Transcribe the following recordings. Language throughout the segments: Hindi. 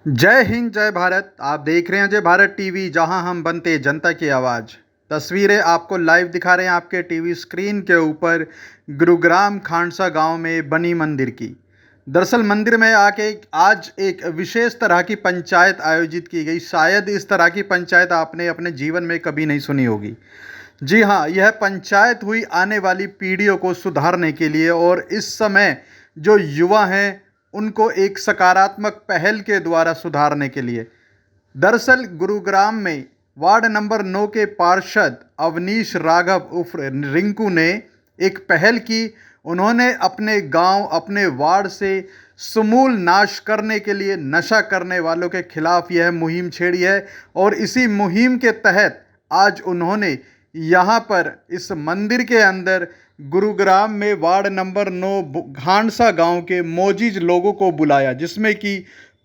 जय हिंद जय भारत। आप देख रहे हैं जय भारत टीवी, जहां हम बनते जनता की आवाज़। तस्वीरें आपको लाइव दिखा रहे हैं आपके टीवी स्क्रीन के ऊपर गुरुग्राम खांडसा गांव में बनी मंदिर की। दरअसल मंदिर में आके आज एक विशेष तरह की पंचायत आयोजित की गई। शायद इस तरह की पंचायत आपने अपने जीवन में कभी नहीं सुनी होगी। जी हाँ, यह पंचायत हुई आने वाली पीढ़ियों को सुधारने के लिए और इस समय जो युवा हैं उनको एक सकारात्मक पहल के द्वारा सुधारने के लिए। दरअसल गुरुग्राम में वार्ड नंबर 9 के पार्षद अवनीश राघव उर्फ रिंकू ने एक पहल की। उन्होंने अपने गांव, अपने वार्ड से समूल नाश करने के लिए नशा करने वालों के खिलाफ यह मुहिम छेड़ी है और इसी मुहिम के तहत आज उन्होंने यहाँ पर इस मंदिर के अंदर गुरुग्राम में वार्ड नंबर 9 घांडसा गांव के मोजीज लोगों को बुलाया, जिसमें कि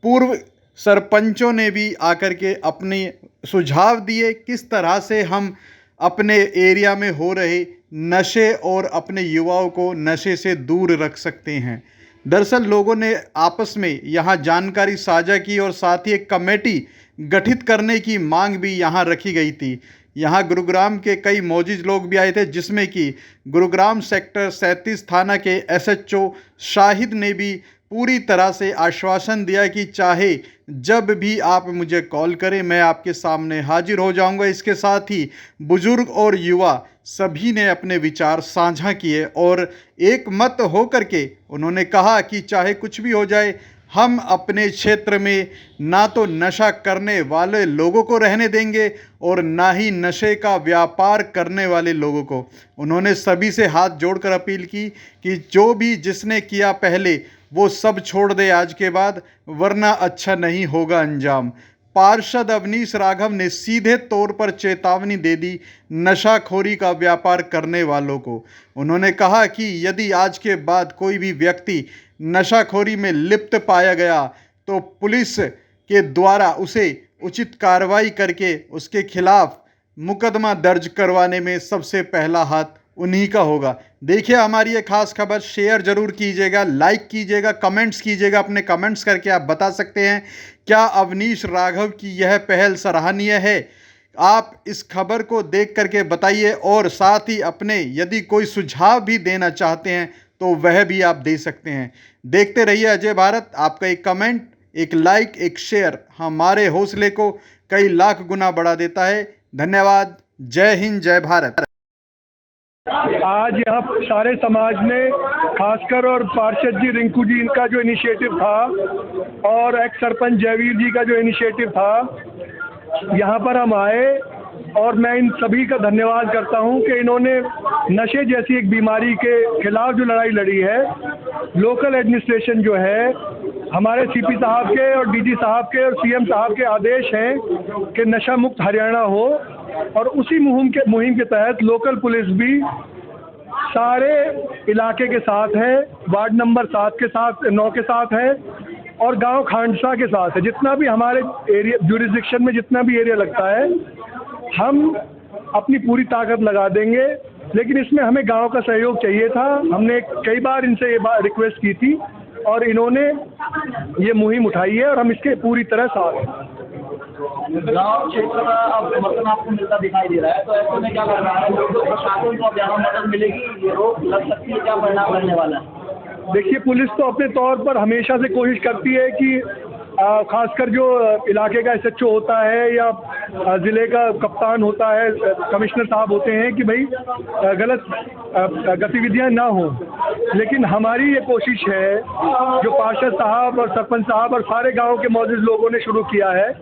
पूर्व सरपंचों ने भी आकर के अपने सुझाव दिए किस तरह से हम अपने एरिया में हो रहे नशे और अपने युवाओं को नशे से दूर रख सकते हैं। दरअसल लोगों ने आपस में यहाँ जानकारी साझा की और साथ ही एक कमेटी गठित करने की मांग भी यहाँ रखी गई थी। यहाँ गुरुग्राम के कई मौजूद लोग भी आए थे, जिसमें कि गुरुग्राम सेक्टर 37 थाना के एसएचओ शाहिद ने भी पूरी तरह से आश्वासन दिया कि चाहे जब भी आप मुझे कॉल करें मैं आपके सामने हाजिर हो जाऊंगा। इसके साथ ही बुजुर्ग और युवा सभी ने अपने विचार साझा किए और एक मत होकर के उन्होंने कहा कि चाहे कुछ भी हो जाए, हम अपने क्षेत्र में ना तो नशा करने वाले लोगों को रहने देंगे और ना ही नशे का व्यापार करने वाले लोगों को। उन्होंने सभी से हाथ जोड़कर अपील की कि जो भी जिसने किया पहले वो सब छोड़ दे आज के बाद, वरना अच्छा नहीं होगा अंजाम। पार्षद अवनीश राघव ने सीधे तौर पर चेतावनी दे दी नशाखोरी का व्यापार करने वालों को। उन्होंने कहा कि यदि आज के बाद कोई भी व्यक्ति नशाखोरी में लिप्त पाया गया तो पुलिस के द्वारा उसे उचित कार्रवाई करके उसके खिलाफ मुकदमा दर्ज करवाने में सबसे पहला हाथ उन्हीं का होगा। देखिए हमारी ये खास खबर, शेयर जरूर कीजिएगा, लाइक कीजिएगा, कमेंट्स कीजिएगा। अपने कमेंट्स करके आप बता सकते हैं क्या अवनीश राघव की यह पहल सराहनीय है। आप इस खबर को देख करके बताइए और साथ ही अपने यदि कोई सुझाव भी देना चाहते हैं तो वह भी आप दे सकते हैं। देखते रहिए अजय भारत। आपका एक कमेंट, एक लाइक, एक शेयर हमारे हौसले को कई लाख गुना बढ़ा देता है। धन्यवाद। जय हिंद जय भारत। आज यहाँ सारे समाज ने खासकर और पार्षद जी रिंकू जी इनका जो इनिशिएटिव था और एक्स सरपंच जयवीर जी का जो इनिशिएटिव था, यहाँ पर हम आए और मैं इन सभी का धन्यवाद करता हूँ कि इन्होंने नशे जैसी एक बीमारी के खिलाफ जो लड़ाई लड़ी है। लोकल एडमिनिस्ट्रेशन जो है, हमारे सीपी साहब के और डीजी साहब के और सीएम साहब के आदेश हैं कि नशा मुक्त हरियाणा हो और उसी मुहिम के तहत लोकल पुलिस भी सारे इलाके के साथ है, वार्ड नंबर 7 के साथ, 9 के साथ है और गांव खांडसा के साथ है। जितना भी हमारे एरिया ज्यूरिसडिक्शन में जितना भी एरिया लगता है, हम अपनी पूरी ताकत लगा देंगे। लेकिन इसमें हमें गांव का सहयोग चाहिए था। हमने कई बार इनसे ये बात रिक्वेस्ट की थी और इन्होंने ये मुहिम उठाई है और हम इसके पूरी तरह साथ हैं। गाँव क्षेत्र का अब समर्थन आपको मिलता दिखाई दे रहा है, तो ऐसे में क्या लग रहा है, प्रशासन को अब ज़्यादा मदद मिलेगी, ये रोक लग सकती है, क्या परिणाम रहने वाला है? देखिए, पुलिस तो अपने तौर पर हमेशा से कोशिश करती है कि खासकर जो इलाके का एसएचओ होता है या ज़िले का कप्तान होता है, कमिश्नर साहब होते हैं कि भाई गलत गतिविधियां ना हो। लेकिन हमारी ये कोशिश है, जो पार्षद साहब और सरपंच साहब और सारे गांव के मौजूद लोगों ने शुरू किया है,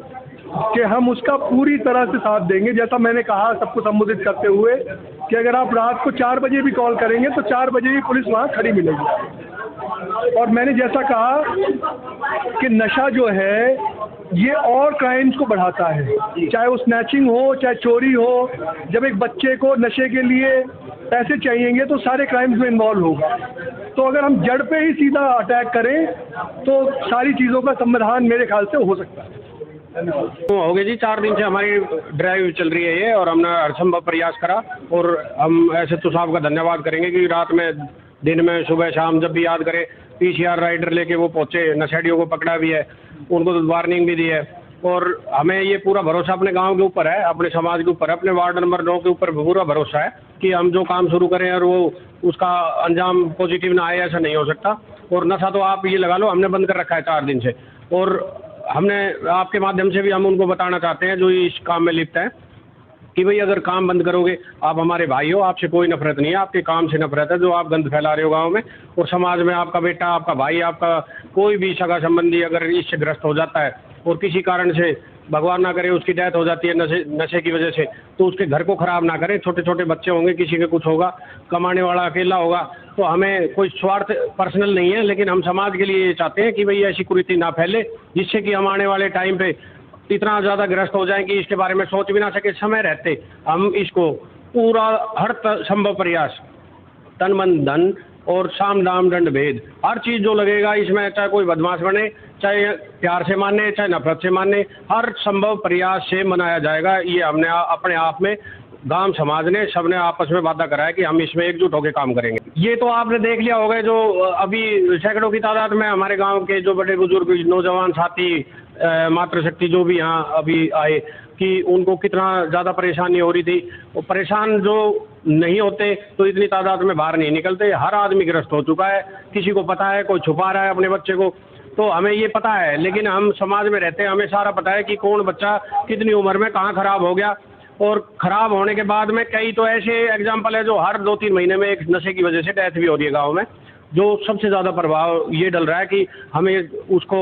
कि हम उसका पूरी तरह से साथ देंगे। जैसा मैंने कहा सबको संबोधित करते हुए कि अगर आप रात को 4 बजे भी कॉल करेंगे तो 4 बजे भी पुलिस वहाँ खड़ी मिलेगी। और मैंने जैसा कहा कि नशा जो है ये और क्राइम्स को बढ़ाता है, चाहे वो स्नैचिंग हो, चाहे चोरी हो। जब एक बच्चे को नशे के लिए पैसे चाहिएंगे तो सारे क्राइम्स में इन्वॉल्व होगा। तो अगर हम जड़ पे ही सीधा अटैक करें तो सारी चीज़ों का समाधान मेरे ख्याल से हो सकता है। हो गए जी, 4 दिन से हमारी ड्राइव चल रही है ये, और हमने हर संभव प्रयास करा और हम ऐसे तो साहब का धन्यवाद करेंगे कि रात में, दिन में, सुबह शाम जब भी याद करें PCR राइडर लेके वो पहुंचे, नशेड़ियों को पकड़ा भी है, उनको तो वार्निंग भी दी है। और हमें ये पूरा भरोसा अपने गांव के ऊपर है, अपने समाज के ऊपर है, अपने वार्ड नंबर 9 के ऊपर पूरा भरोसा है कि हम जो काम शुरू करें और वो उसका अंजाम पॉजिटिव ना आए, ऐसा नहीं हो सकता। और नशा तो आप ये लगा लो हमने बंद कर रखा है 4 दिन से, और हमने आपके माध्यम से भी हम उनको बताना चाहते हैं जो इस काम में लिप्त है कि भाई अगर काम बंद करोगे, आप हमारे भाई हो, आपसे कोई नफरत नहीं है, आपके काम से नफरत है जो आप गंद फैला रहे हो गांव में। और समाज में आपका बेटा, आपका भाई, आपका कोई भी सगा संबंधी अगर इससे ग्रस्त हो जाता है और किसी कारण से भगवान ना करे उसकी डेथ हो जाती है नशे की वजह से, तो उसके घर को खराब ना करें। छोटे छोटे बच्चे होंगे, किसी के कुछ होगा, कमाने वाला अकेला होगा, तो हमें कोई स्वार्थ पर्सनल नहीं है, लेकिन हम समाज के लिए ये चाहते हैं कि भाई ऐसी कुरीति ना फैले जिससे कि हम आने वाले टाइम पे इतना ज़्यादा ग्रस्त हो जाएं कि इसके बारे में सोच भी ना सके। समय रहते हम इसको पूरा हर संभव प्रयास, तन मन धन और साम दाम दंड भेद, हर चीज़ जो लगेगा इसमें, चाहे कोई बदमाश बने, चाहे प्यार से माने, चाहे नफरत से माने, हर संभव प्रयास से मनाया जाएगा। ये हमने अपने आप में, गांव समाज ने, सबने आपस में वादा करा है कि हम इसमें एकजुट होकर काम करेंगे। ये तो आपने देख लिया होगा जो अभी सैकड़ों की तादाद में हमारे गांव के जो बड़े बुजुर्ग, नौजवान साथी, मातृशक्ति जो भी यहाँ अभी आए, कि उनको कितना ज़्यादा परेशानी हो रही थी। वो परेशान जो नहीं होते तो इतनी तादाद में बाहर नहीं निकलते। हर आदमी ग्रस्त हो चुका है, किसी को पता है, कोई छुपा रहा है अपने बच्चे को, तो हमें ये पता है। लेकिन हम समाज में रहते हैं, हमें सारा पता है कि कौन बच्चा कितनी उम्र में कहाँ खराब हो गया। और ख़राब होने के बाद में कई तो ऐसे एग्जाम्पल है जो हर 2-3 महीने में एक नशे की वजह से डेथ भी हो रही है गाँव में। जो सबसे ज़्यादा प्रभाव ये डल रहा है कि हमें उसको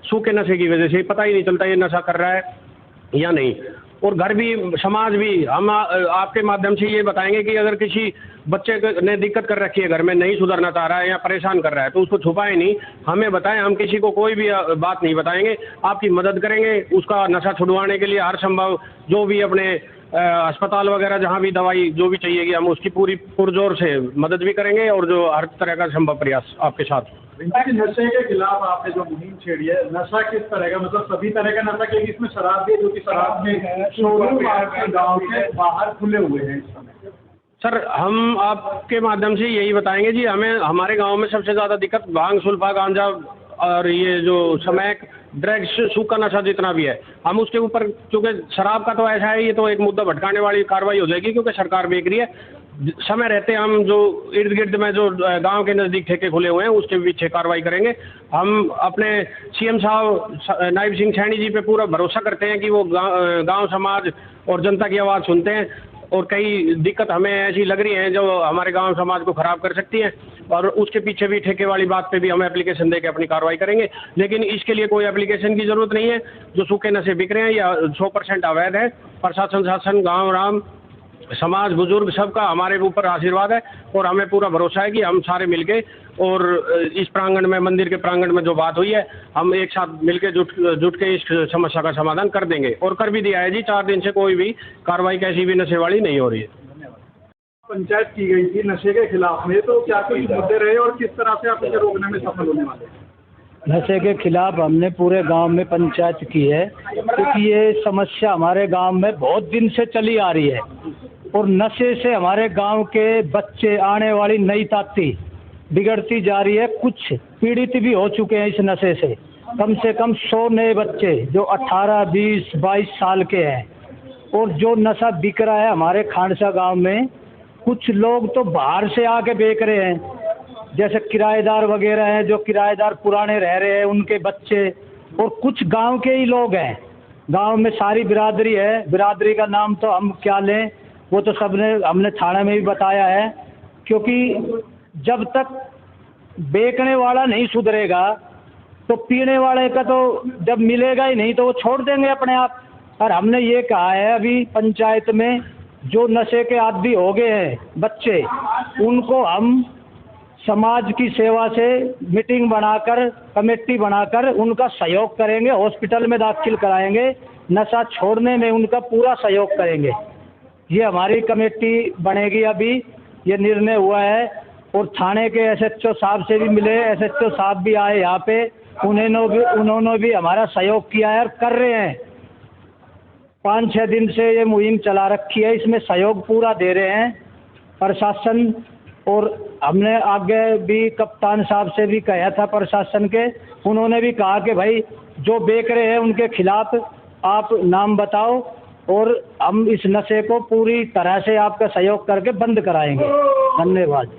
सूखे नशे की वजह से पता ही नहीं चलता ये नशा कर रहा है या नहीं। और घर भी, समाज भी, हम आपके माध्यम से ये बताएंगे कि अगर किसी बच्चे ने दिक्कत कर रखी है, घर में नहीं सुधरना चाह रहा है या परेशान कर रहा है, तो उसको छुपाएं नहीं, हमें बताएं। हम किसी को कोई भी बात नहीं बताएंगे, आपकी मदद करेंगे उसका नशा छुड़वाने के लिए। हर संभव जो भी अपने अस्पताल वगैरह जहाँ भी दवाई जो भी चाहिएगी, हम उसकी पूरी पुरजोर से मदद भी करेंगे और जो हर तरह का संभव प्रयास आपके साथ। नशे के खिलाफ आपने जो मुहिम छेड़ी है, नशा किस तरह का, मतलब सभी तरह का नशा, क्योंकि इसमें शराब भी, जो कि शराब में शोरूम आपके गाँव के बाहर खुले हुए हैं इस समय। सर, हम आपके माध्यम से यही बताएंगे जी, हमें हमारे गांव में सबसे ज़्यादा दिक्कत भांग, सुल्फा, गांजा और ये जो स्मैक, ड्रग्स, सूखा नशा जितना भी है, हम उसके ऊपर, क्योंकि शराब का तो ऐसा है, ये तो एक मुद्दा भटकाने वाली कार्रवाई हो जाएगी क्योंकि सरकार बेच रही है। समय रहते हम जो इर्द गिर्द में जो गांव के नज़दीक ठेके खुले हुए हैं उसके पीछे कार्रवाई करेंगे। हम अपने CM साहब नायब सिंह सैनी जी पे पूरा भरोसा करते हैं कि वो गांव समाज और जनता की आवाज़ सुनते हैं। और कई दिक्कत हमें ऐसी लग रही हैं जो हमारे गांव समाज को ख़राब कर सकती हैं, और उसके पीछे भी ठेके वाली बात पे भी हम एप्लीकेशन दे के अपनी कार्रवाई करेंगे। लेकिन इसके लिए कोई एप्लीकेशन की ज़रूरत नहीं है। जो सूखे नशे बिक रहे हैं या 100% अवैध है, प्रशासन, शासन, गाँव राम, समाज, बुजुर्ग, सबका हमारे ऊपर आशीर्वाद है और हमें पूरा भरोसा है कि हम सारे मिलके, और इस प्रांगण में, मंदिर के प्रांगण में जो बात हुई है, हम एक साथ मिलके जुट के इस समस्या का समाधान कर देंगे और कर भी दिया है जी। 4 दिन से कोई भी कार्रवाई कैसी भी नशे वाली नहीं हो रही है। पंचायत की गई थी नशे के खिलाफ में, तो क्या कुछ मुद्दे रहे और किस तरह से आप इसे रोकने में सफल होने वाले हैं? नशे के खिलाफ हमने पूरे गांव में पंचायत की है, क्योंकि ये समस्या हमारे गांव में बहुत दिन से चली आ रही है और नशे से हमारे गांव के बच्चे, आने वाली नई ताती बिगड़ती जा रही है। कुछ पीड़ित भी हो चुके हैं इस नशे से कम 100 नए बच्चे जो 18, 20, 22 साल के हैं। और जो नशा बिक रहा है हमारे खानसा गांव में, कुछ लोग तो बाहर से आके बेच रहे हैं, जैसे किराएदार वगैरह हैं, जो किराएदार पुराने रह रहे हैं उनके बच्चे, और कुछ गांव के ही लोग हैं। गांव में सारी बिरादरी है, बिरादरी का नाम तो हम क्या लें, वो तो हमने थाने में भी बताया है। क्योंकि जब तक बेचने वाला नहीं सुधरेगा तो पीने वाले का तो जब मिलेगा ही नहीं तो वो छोड़ देंगे अपने आप। और हमने ये कहा है अभी पंचायत में, जो नशे के आदी हो गए हैं बच्चे, उनको हम समाज की सेवा से मीटिंग बनाकर, कमेटी बनाकर उनका सहयोग करेंगे, हॉस्पिटल में दाखिल कराएंगे, नशा छोड़ने में उनका पूरा सहयोग करेंगे। ये हमारी कमेटी बनेगी, अभी ये निर्णय हुआ है। और थाने के SHO साहब से भी मिले, SHO साहब भी आए यहाँ पे, उन्होंने भी हमारा सहयोग किया है और कर रहे हैं। 5-6 दिन से ये मुहिम चला रखी है, इसमें सहयोग पूरा दे रहे हैं। प्रशासन और हमने आगे भी कप्तान साहब से भी कहा था प्रशासन के, उन्होंने भी कहा कि भाई जो बेच रहे हैं उनके खिलाफ आप नाम बताओ और हम इस नशे को पूरी तरह से आपका सहयोग करके बंद कराएंगे। धन्यवाद।